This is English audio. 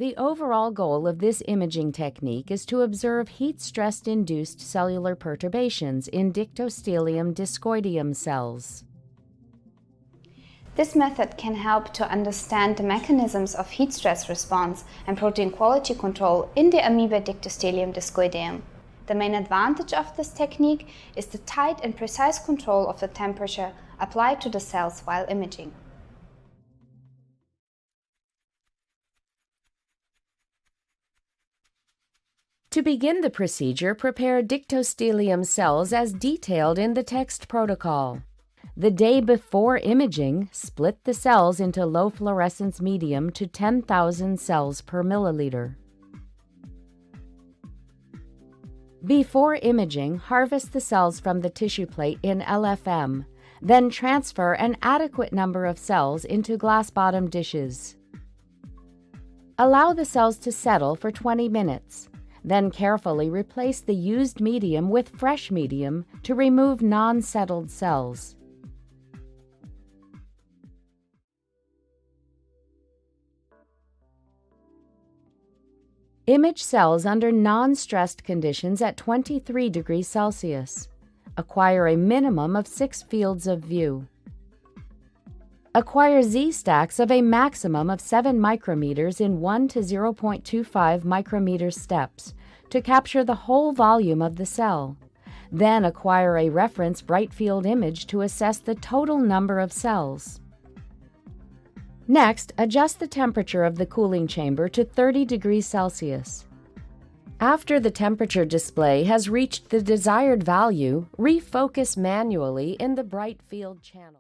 The overall goal of this imaging technique is to observe heat-stress-induced cellular perturbations in Dictyostelium discoideum cells. This method can help to understand the mechanisms of heat stress response and protein quality control in the amoeba Dictyostelium discoideum. The main advantage of this technique is the tight and precise control of the temperature applied to the cells while imaging. To begin the procedure, prepare Dictyostelium cells as detailed in the text protocol. The day before imaging, split the cells into low fluorescence medium to 10,000 cells per milliliter. Before imaging, harvest the cells from the tissue plate in LFM, then transfer an adequate number of cells into glass-bottom dishes. Allow the cells to settle for 20 minutes. Then carefully replace the used medium with fresh medium to remove non-settled cells. Image cells under non-stressed conditions at 23 degrees Celsius. Acquire a minimum of 6 fields of view. Acquire Z-stacks of a maximum of 7 micrometers in 1 to 0.25 micrometer steps to capture the whole volume of the cell. Then acquire a reference bright field image to assess the total number of cells. Next, adjust the temperature of the cooling chamber to 30 degrees Celsius. After the temperature display has reached the desired value, refocus manually in the bright field channel.